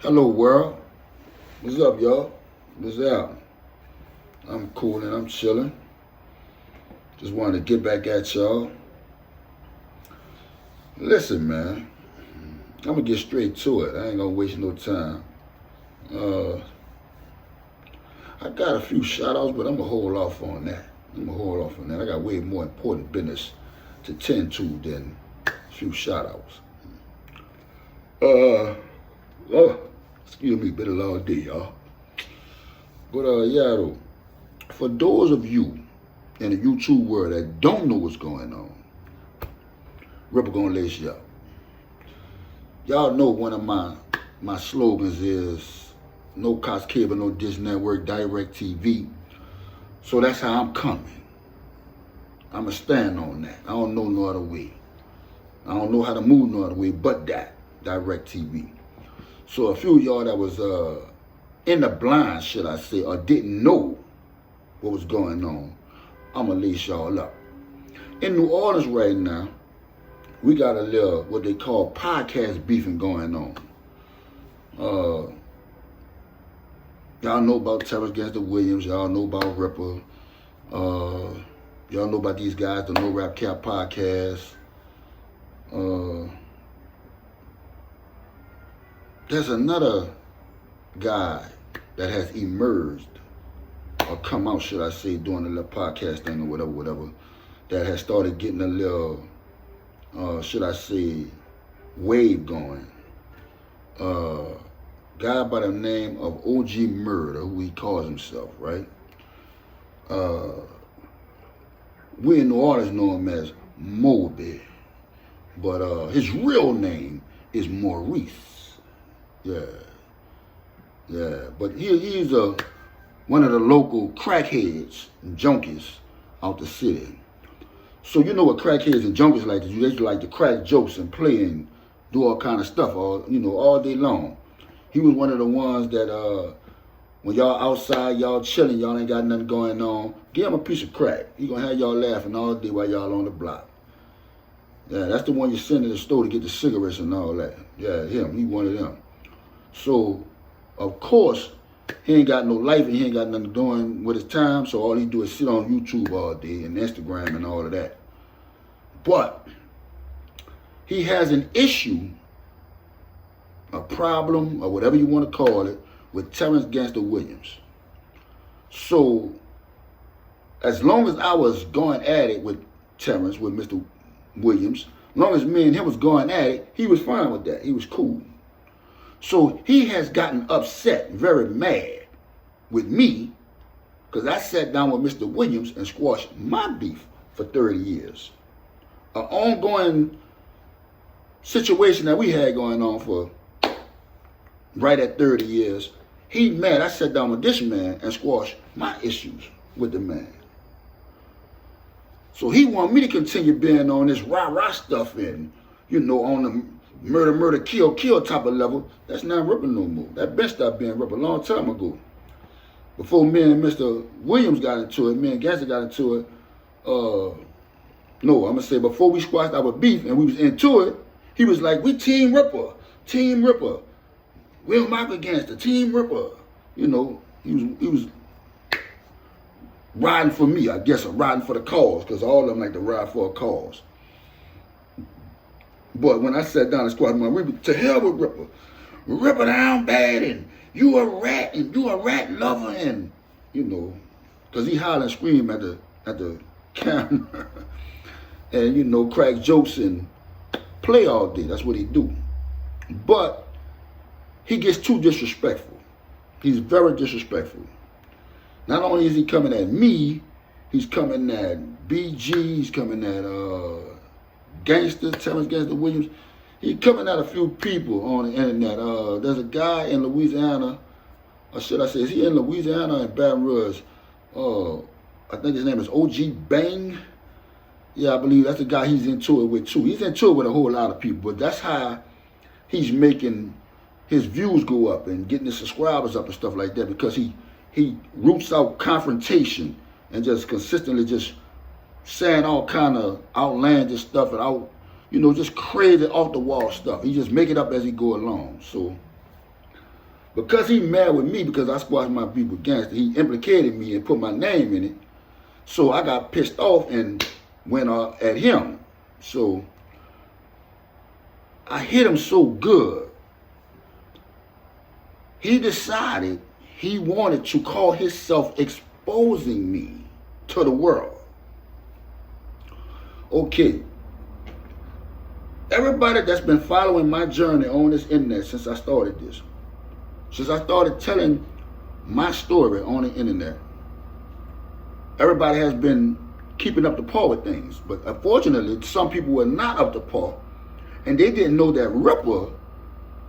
Hello world, what's up y'all? What's up? I'm cool and I'm chilling. Just wanted to get back at y'all. Listen man, I'm gonna get straight to it. I ain't gonna waste no time. I got a few shout outs, but I'm gonna hold off on that. I got way more important business to tend to than a few shout outs. Excuse me, been a long day, y'all. But yeah, though, for those of you in the YouTube world that don't know what's going on, Rippa gonna lace you up. Y'all know one of my slogans is no Cox Cable, no Dish Network, Direct TV. So that's how I'm coming. I'ma stand on that. I don't know no other way. I don't know how to move no other way but that, Direct TV. So a few of y'all that was in the blind, should I say, or didn't know what was going on, I'ma lace y'all up. In New Orleans right now, we got a little, what they call podcast beefing going on. Y'all know about Terrence against the Williams. Y'all know about Rippa. Y'all know about these guys, the No Rap Cap podcast. There's another guy that has emerged, or come out, should I say, doing a little podcast thing or whatever, that has started getting a little, should I say, wave going. Guy by the name of OG Murda, who he calls himself, right? We in New Orleans know him as Moby, but his real name is Maurice. Yeah, but he's one of the local crackheads and junkies out the city. So you know what crackheads and junkies like to do? They like to crack jokes and play and do all kind of stuff, all day long. He was one of the ones that when y'all outside, y'all chilling, y'all ain't got nothing going on, give him a piece of crack. He gonna have y'all laughing all day while y'all on the block. Yeah, that's the one you send to the store to get the cigarettes and all that. Yeah, him, he one of them. So, of course, he ain't got no life and he ain't got nothing doing with his time, so all he do is sit on YouTube all day and Instagram and all of that. But he has an issue, a problem, or whatever you want to call it, with Terrence Gangster Williams. So, as long as I was going at it with Terrence, with Mr. Williams, as long as me and him was going at it, he was fine with that. He was cool. So he has gotten upset, very mad with me, because I sat down with Mr. Williams and squashed my beef for 30 years. An ongoing situation that we had going on for right at 30 years. He mad. I sat down with this man and squashed my issues with the man. So he want me to continue being on this rah-rah stuff and, on the murder, kill type of level. That's not Rippa no more. That been stopped being Rippa a long time ago. Before me and Mr. Williams got into it, me and Gangster got into it, no, I'm going to say before we squashed our beef and we was into it, he was like, we Team Rippa. Will Michael Gangster, Team Rippa. He was riding for me, I guess, or riding for the cause, because all of them like to ride for a cause. But when I sat down and squatted my Rippa, to hell with Rippa. Rippa down bad, and you a rat lover, and, because he holler and scream at the camera, and, crack jokes and play all day. That's what he do. But he gets too disrespectful. He's very disrespectful. Not only is he coming at me, he's coming at BG, he's coming at Gangster, Terrence Gangster Williams. He's coming at a few people on the internet. There's a guy in Louisiana, or should I say, is he in Louisiana and Baton Rouge? I think his name is OG Bang. Yeah, I believe that's the guy he's into it with too. He's into it with a whole lot of people, but that's how he's making his views go up and getting his subscribers up and stuff like that, because he roots out confrontation and just consistently just saying all kind of outlandish stuff and just crazy off the wall stuff. He just make it up as he go along. So Because he mad with me because I squashed my beef with Gangster, he implicated me and put my name in it. So I got pissed off and went at him. So I hit him so good, he decided he wanted to call himself exposing me to the world. Okay. Everybody that's been following my journey on this internet since I started this, since I started telling my story on the internet, everybody has been keeping up to par with things. But unfortunately, some people were not up to par, and they didn't know that Rippa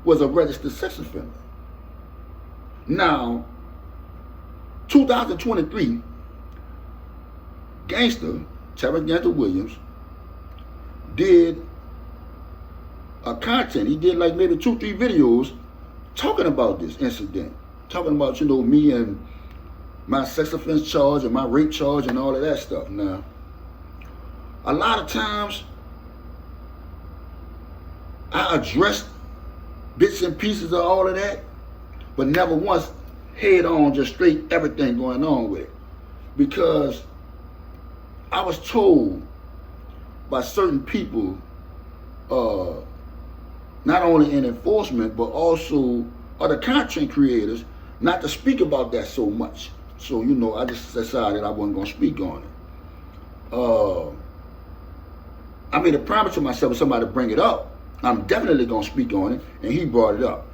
was a registered sex offender. Now, 2023, Gangster, Terrence Gangster Williams, did a content. He did like maybe 2-3 videos talking about this incident. Talking about, me and my sex offense charge and my rape charge and all of that stuff. Now, a lot of times, I addressed bits and pieces of all of that, but never once head on, just straight everything going on with it. Because I was told by certain people, not only in enforcement, but also other content creators, not to speak about that so much. So, I just decided I wasn't going to speak on it. I made a promise to myself if somebody bring it up, I'm definitely going to speak on it, and he brought it up.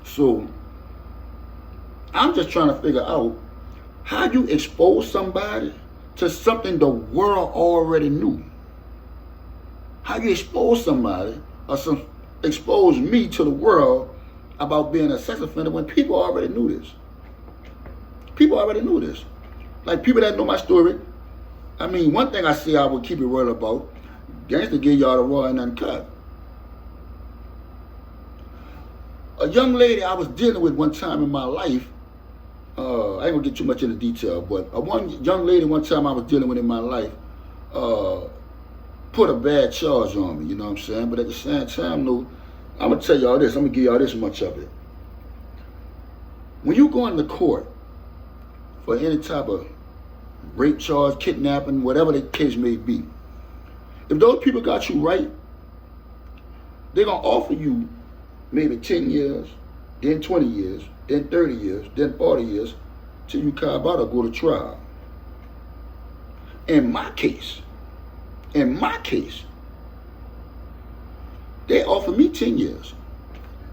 So, I'm just trying to figure out how you expose somebody to something the world already knew. How you expose somebody or expose me to the world about being a sex offender when people already knew this. People already knew this. Like people that know my story. I mean, one thing I say I would keep it real about, Gangster give y'all the raw and uncut. A young lady I was dealing with one time in my life, I ain't gonna get too much into detail, but one young lady one time I was dealing with in my life put a bad charge on me, you know what I'm saying? But at the same time, no, I'm gonna tell y'all this, I'm gonna give y'all this much of it. When you go into court for any type of rape charge, kidnapping, whatever the case may be, if those people got you right, they're gonna offer you maybe 10 years, then 20 years, then 30 years, then 40 years, till you carve out or go to trial. In my case, they offered me 10 years,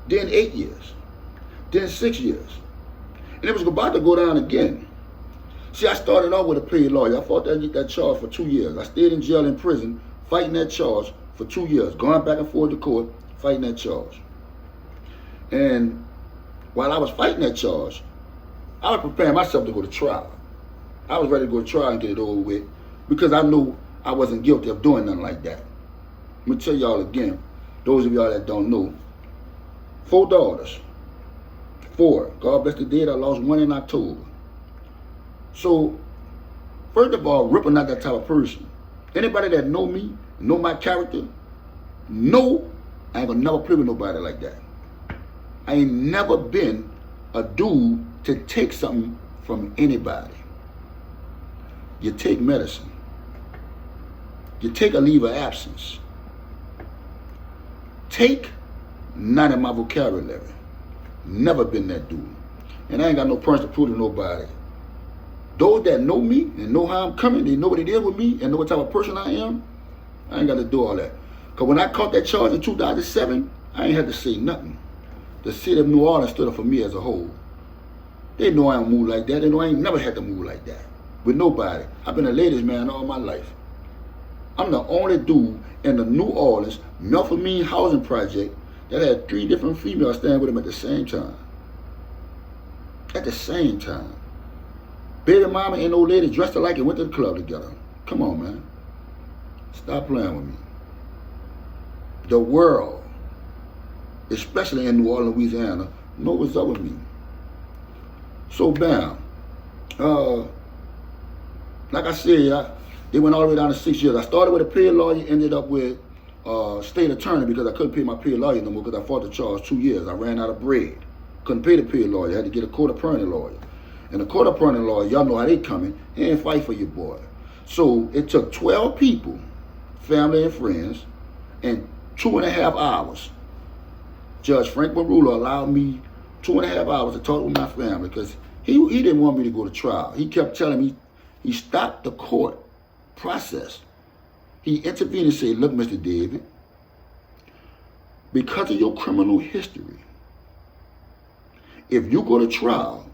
then 8 years, then 6 years. And it was about to go down again. See, I started off with a paid lawyer. I fought that charge for 2 years. I stayed in jail in prison, fighting that charge for 2 years, going back and forth to court, fighting that charge. And while I was fighting that charge, I was preparing myself to go to trial. I was ready to go to trial and get it over with because I knew I wasn't guilty of doing nothing like that. Let me tell y'all again, those of y'all that don't know, 4 daughters. 4. God bless the dead, I lost 1 in October. So, first of all, Rippa not that type of person. Anybody that know me, know my character, know I ain't gonna never play with nobody like that. I ain't never been a dude to take something from anybody. You take medicine. You take a leave of absence. Take, not in my vocabulary. Never been that dude. And I ain't got no points to prove to nobody. Those that know me and know how I'm coming, they know what it is with me and know what type of person I am, I ain't got to do all that. Because when I caught that charge in 2007, I ain't had to say nothing. The city of New Orleans stood up for me as a whole. They know I don't move like that. They know I ain't never had to move like that with nobody. I've been a ladies' man all my life. I'm the only dude in the New Orleans Melphamine housing project that had 3 different females standing with him at the same time. At the same time. Baby mama and old lady dressed alike and went to the club together. Come on, man. Stop playing with me. The world, especially in New Orleans, Louisiana, know what's up with me. So, bam. Like I said, they went all the way down to 6 years. I started with a paid lawyer, ended up with state attorney because I couldn't pay my paid lawyer no more because I fought the charge 2 years. I ran out of bread. Couldn't pay the pay lawyer. Had to get a court appointed lawyer. And the court appointed lawyer, y'all know how they coming. He ain't fight for your boy. So it took 12 people, family and friends, and 2.5 hours. Judge Frank Marula allowed me 2.5 hours to talk with my family because he didn't want me to go to trial. He kept telling me he stopped the court process. He intervened and said, look, Mr. David, because of your criminal history, if you go to trial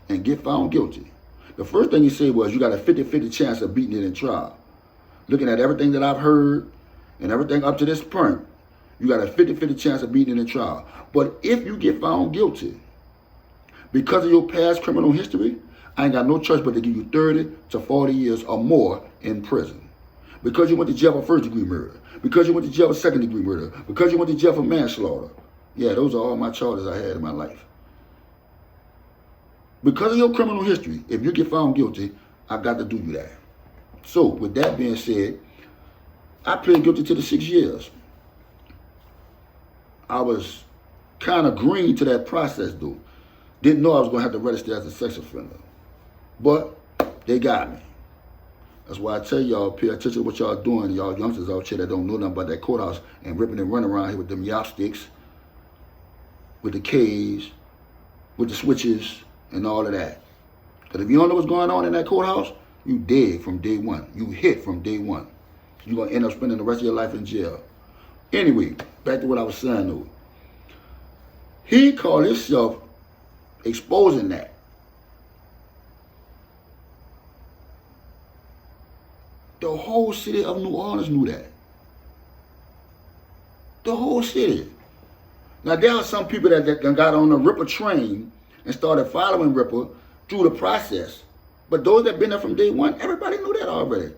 and get found guilty, the first thing he said was you got a 50-50 chance of beating it in trial. Looking at everything that I've heard and everything up to this point, you got a 50-50 chance of beating it in trial. But if you get found guilty, because of your past criminal history, I ain't got no choice but to give you 30 to 40 years or more in prison. Because you went to jail for first-degree murder. Because you went to jail for second-degree murder. Because you went to jail for manslaughter. Yeah, those are all my charges I had in my life. Because of your criminal history, if you get found guilty, I got to do you that. So, with that being said, I pled guilty to the 6 years. I was kind of green to that process, though. Didn't know I was going to have to register as a sex offender. But they got me. That's why I tell y'all, pay attention to what y'all doing, y'all youngsters out here that don't know nothing about that courthouse and ripping and running around here with them yopsticks, with the K's, with the switches, and all of that. Because if you don't know what's going on in that courthouse, you dead from day one. You hit from day one. You're going to end up spending the rest of your life in jail. Anyway, back to what I was saying though. He called himself exposing that. The whole city of New Orleans knew that. The whole city. Now, there are some people that got on the Rippa train and started following Rippa through the process. But those that been there from day one, everybody knew that already.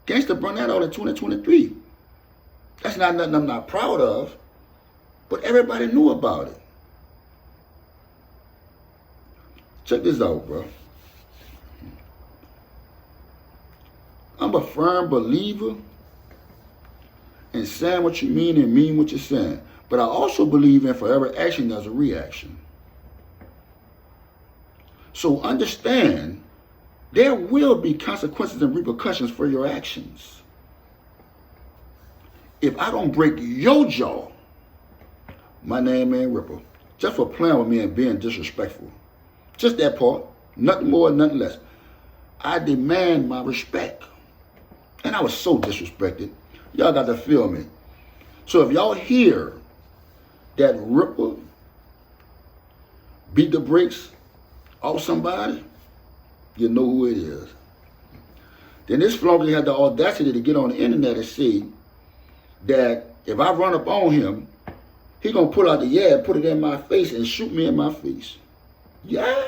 Gangsta brought that out in 2023. That's not nothing I'm not proud of, but everybody knew about it. Check this out, bro. I'm a firm believer in saying what you mean and mean what you're saying. But I also believe in for every action there's a reaction. So understand, there will be consequences and repercussions for your actions. If I don't break your jaw, my name ain't Rippa, just for playing with me and being disrespectful. Just that part, nothing more, nothing less. I demand my respect. And I was so disrespected. Y'all got to feel me. So if y'all hear that Rippa beat the brakes off somebody, you know who it is. Then this flunky had the audacity to get on the internet and say that if I run up on him, he gonna pull out the yab, put it in my face, and shoot me in my face. Yeah?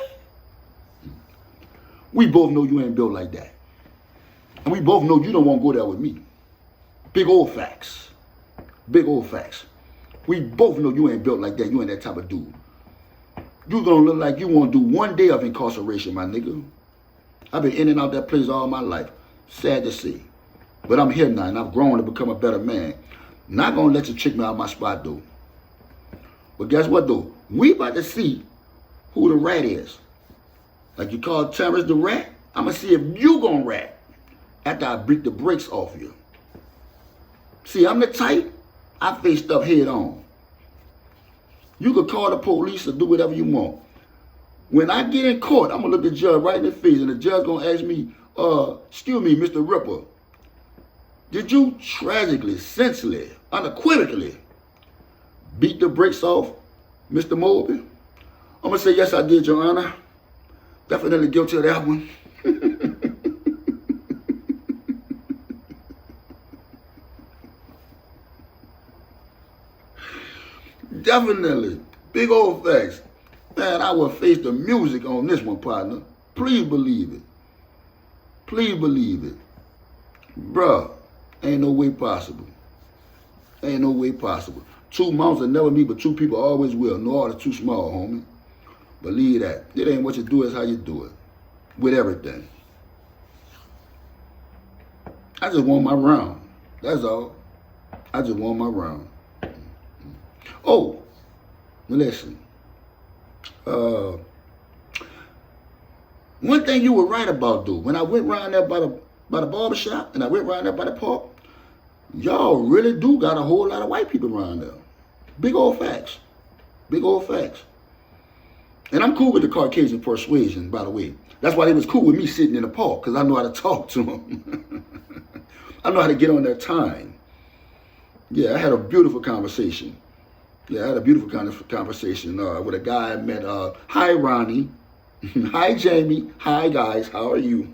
We both know you ain't built like that. And we both know you don't want to go there with me. Big old facts. Big old facts. We both know you ain't built like that. You ain't that type of dude. You gonna look like you want to do 1 day of incarceration, my nigga. I've been in and out that place all my life. Sad to see. But I'm here now, and I've grown to become a better man. Not gonna let you trick me out of my spot, though. But guess what, though? We about to see who the rat is. Like you call Terrence the rat, I'm gonna see if you gonna rat after I beat the brakes off you. See, I'm the type, I face stuff head on. You could call the police or do whatever you want. When I get in court, I'm gonna look the judge right in the face, and the judge gonna ask me, excuse me, Mr. Rippa, did you tragically, senselessly, unequivocally beat the brakes off Mr. Moby? I'm gonna say, yes, I did, Your Honor. Definitely guilty of that one. Definitely. Big old facts. Man, I will face the music on this one, partner. Please believe it. Please believe it. Bruh, ain't no way possible. Ain't no way possible. 2 months will never meet, but 2 people always will. No order too small, homie. Believe that. It ain't what you do, it's how you do it. With everything. I just want my round. That's all. I just want my round. Oh, listen. Uh, one thing you were right about, though, when I went around there by the barbershop and I went around there by the park, y'all really do got a whole lot of white people around there. Big old facts. Big old facts. And I'm cool with the Caucasian persuasion, by the way. That's why they was cool with me sitting in the park, because I know how to talk to them. I know how to get on their time. Yeah, I had a beautiful conversation. Yeah, I had a beautiful conversation with a guy I met. Hi, Ronnie. Hi, Jamie. Hi, guys. How are you?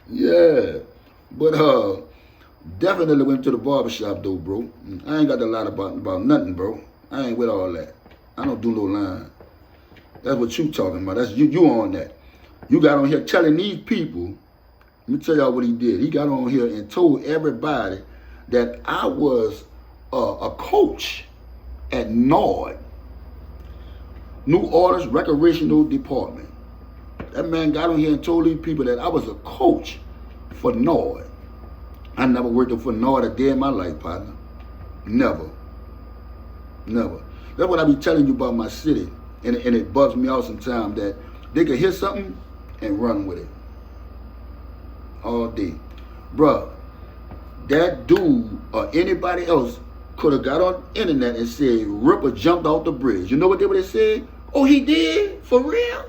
Yeah. But definitely went to the barbershop, though, bro. I ain't got a lot about nothing, bro. I ain't with all that. I don't do no line. That's what you talking about. That's you on that. You got on here telling these people. Let me tell y'all what he did. He got on here and told everybody that I was a coach at NORD, New Orleans Recreational Department. That man got on here and told these people that I was a coach for NORD. I never worked for NORD a day in my life, partner. Never. Never. That's what I be telling you about my city. And it bugs me out sometimes that they could hear something and run with it. All day. Bruh, that dude or anybody else could have got on the internet and said, Ripper jumped off the bridge. You know what they would have said? Oh, he did? For real?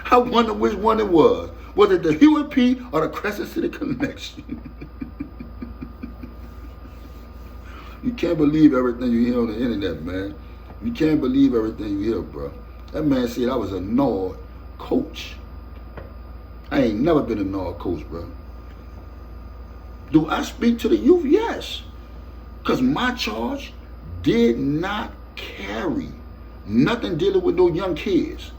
I wonder which one it was. Was it the Hewitt P or the Crescent City Connection? You can't believe everything you hear on the internet, man. You can't believe everything you hear, bro. That man said I was a NORD coach. I ain't never been a NORD coach, bro. Do I speak to the youth? Yes. Because my charge did not carry nothing dealing with no young kids.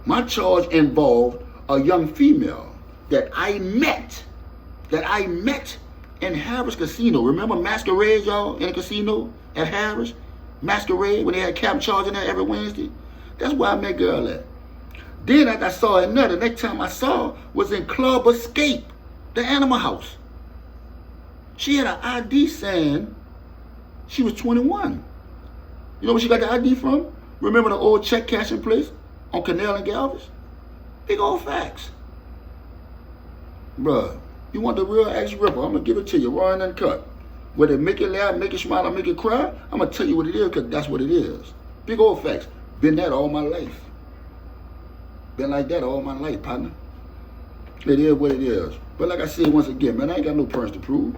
My charge involved a young female that I met in Harris Casino. Remember Masquerade, y'all, in the casino at Harris? Masquerade, when they had cap charging there every Wednesday? That's where I met girl at. Then after I saw another, next time I saw was in Club Escape, the Animal House. She had an ID saying she was 21. You know where she got the ID from? Remember the old check cashing place on Canal and Galvez? Big old facts. Bruh, you want the real Ask Ripper? I'm going to give it to you, raw and uncut. Whether it make you laugh, make you smile, or make you cry, I'm going to tell you what it is because that's what it is. Big old facts. Been that all my life. Been like that all my life, partner. It is what it is. But like I said once again, man, I ain't got no purse to prove.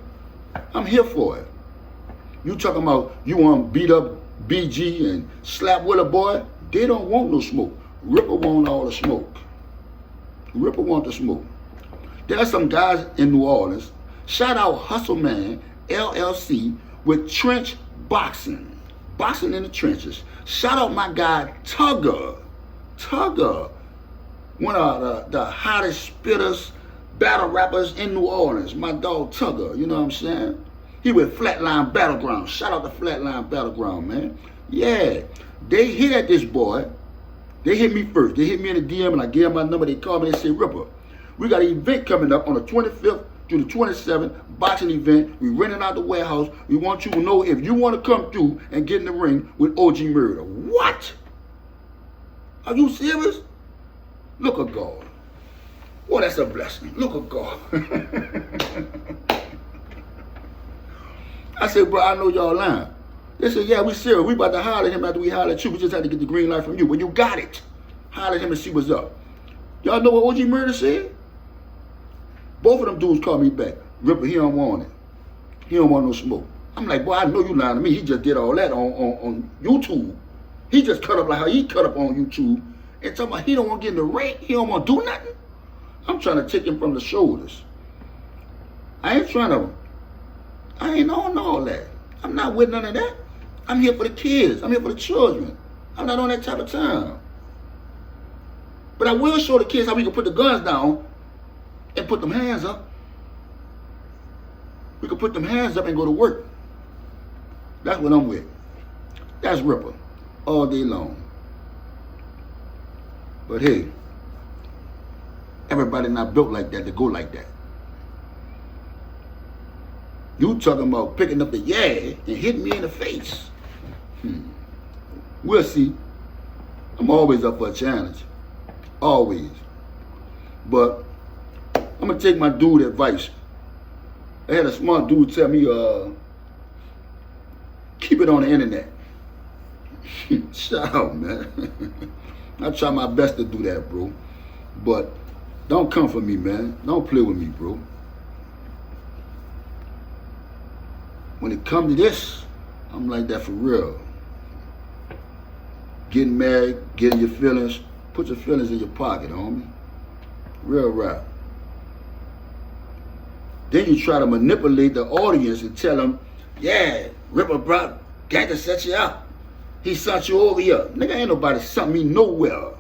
I'm here for it. You talking about you want to beat up BG and slap with a boy? They don't want no smoke. Ripper want all the smoke. Ripper want the smoke. There are some guys in New Orleans. Shout out Hustle Man LLC with trench boxing. Boxing in the trenches. Shout out my guy Tugger. Tugger. One of the hottest spitters, battle rappers in New Orleans. My dog Tugger, you know what I'm saying? He with Flatline Battleground. Shout out to Flatline Battleground, man. Yeah, they hit at this boy. They hit me first. They hit me in the DM and I gave them my number. They called me and they said, Ripper, we got an event coming up on the 25th through the 27th, boxing event. We renting out the warehouse. We want you to know if you want to come through and get in the ring with OG Murda. What? Are you serious? Look at God. Well, that's a blessing. Look at God. I said, bro, I know y'all lying. They said, yeah, we serious. We about to holler at him after we holler at you. We just had to get the green light from you. When you got it, holler at him and see what's up. Y'all know what OG Murda said? Both of them dudes called me back. Ripper, he don't want it. He don't want no smoke. I'm like, boy, I know you lying to me. He just did all that on YouTube. He just cut up like how he cut up on YouTube. And talking about he don't want to get in the ring. He don't want to do nothing. I'm trying to take him from the shoulders. I ain't on all that. I'm not with none of that. I'm here for the kids. I'm here for the children. I'm not on that type of time. But I will show the kids how we can put the guns down and put them hands up. We can put them hands up and go to work. That's what I'm with. That's Ripper. All day long. But hey, everybody not built like that to go like that. You talking about picking up the yeah and hitting me in the face. We'll see. I'm always up for a challenge. Always. But I'm going to take my dude advice. I had a smart dude tell me, keep it on the internet. Shout out, man. I try my best to do that, bro. But don't come for me, man. Don't play with me, bro. When it comes to this, I'm like that for real. Getting mad, getting your feelings. Put your feelings in your pocket, homie. Real rap. Then you try to manipulate the audience and tell them, yeah, Rippa brought Gang to set you up. He sent you over here. Nigga, ain't nobody sent me nowhere.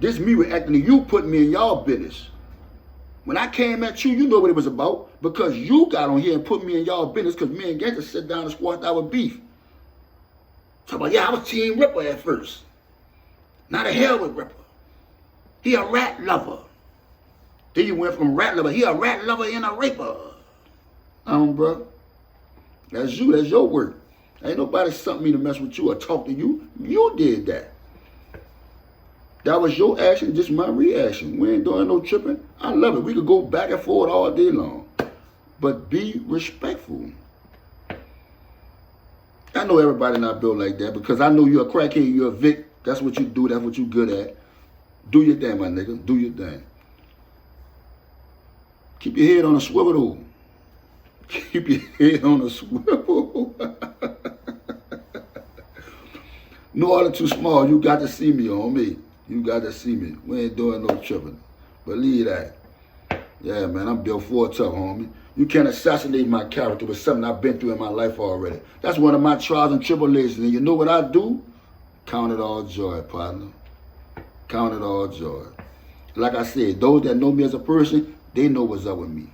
This me reacting to you putting me in y'all business. When I came at you, you know what it was about. Because you got on here and put me in y'all business because me and Gangsta sit down and squashed our beef. Talk about, yeah, I was Team Rippa at first. Now the hell with Rippa. He a rat lover. Then you went from rat lover, he a rat lover and a raper. Bro. That's you, that's your work. Ain't nobody sent me to mess with you or talk to you. You did that. That was your action, just my reaction. We ain't doing no tripping. I love it. We could go back and forth all day long. But be respectful. I know everybody not built like that because I know you're a crackhead, you're a Vic. That's what you do, that's what you good at. Do your thing, my nigga. Do your thing. Keep your head on a swivel, though. Keep your head on a swivel. No order too small. You got to see me, homie. You got to see me. We ain't doing no tripping. Believe that. Yeah, man, I'm built for it tough, homie. You can't assassinate my character with something I've been through in my life already. That's one of my trials and tribulations. And you know what I do? Count it all joy, partner. Count it all joy. Like I said, those that know me as a person, they know what's up with me.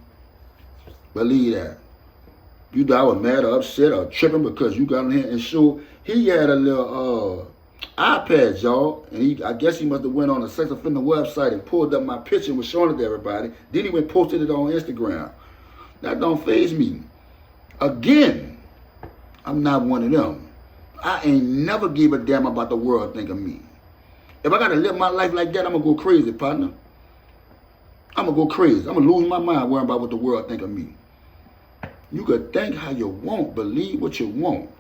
Believe that. You know I was mad or upset or tripping because you got in here and showed. He had a little iPad, y'all. And I guess he must have went on a sex offender website and pulled up my picture and was showing it to everybody. Then he went and posted it on Instagram. That don't faze me. Again, I'm not one of them. I ain't never gave a damn about the world think of me. If I got to live my life like that, I'm going to go crazy, partner. I'm going to go crazy. I'm going to lose my mind worrying about what the world think of me. You could think how you want, believe what you want.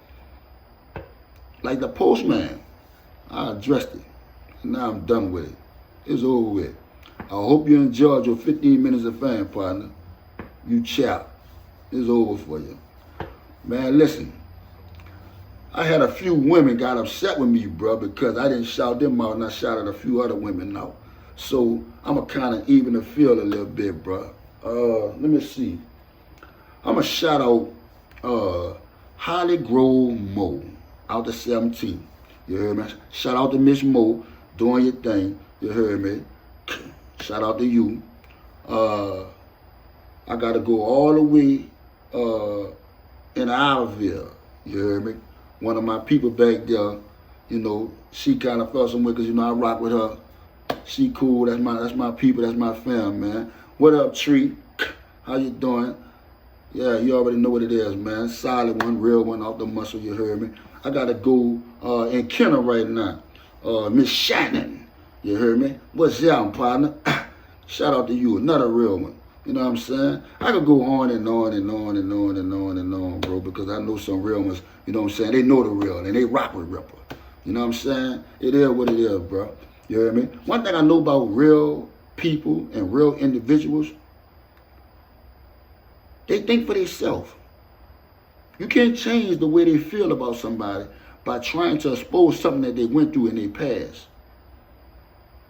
Like the postman, I addressed it. And now I'm done with it. It's over with. I hope you enjoyed your 15 minutes of fame, partner. You chap. It's over for you. Man, listen. I had a few women got upset with me, bro, because I didn't shout them out and I shouted a few other women out. So I'm going to kind of even the feel a little bit, bro. Let me see. I'm going to shout out Holly Grove Mo out to 17. You heard me? Shout out to Miss Mo doing your thing. You heard me? Shout out to you. I got to go all the way in Iberville. You heard me? One of my people back there, you know, she kind of felt some way because, you know, I rock with her. She cool. That's my people. That's my fam, man. What up, Tree? How you doing? Yeah, you already know what it is, man. Solid one, real one, off the muscle, you heard me. I got to go in Kenner right now. Miss Shannon, you heard me? What's up, partner? Shout out to you, another real one. You know what I'm saying? I could go on and on and on and on and on and on, bro, because I know some real ones, you know what I'm saying? They know the real and they rock with Rippa. You know what I'm saying? It is what it is, bro. You hear me? One thing I know about real people and real individuals, they think for themselves. You can't change the way they feel about somebody by trying to expose something that they went through in their past.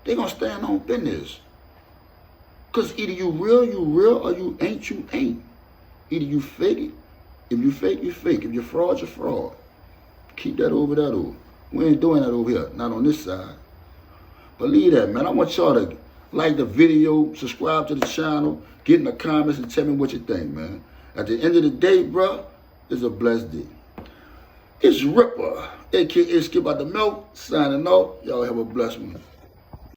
They're going to stand on business. Because either you real, or you ain't. Either you fake it. If you fake, you fake. If you're fraud, you're fraud. Keep that over there, though. We ain't doing that over here. Not on this side. Believe that, man. I want y'all to like the video, subscribe to the channel, get in the comments, and tell me what you think, man. At the end of the day, bro, it's a blessed day. It's Rippa, a.k.a. Skip Out the Milk, signing off. Y'all have a blessed one.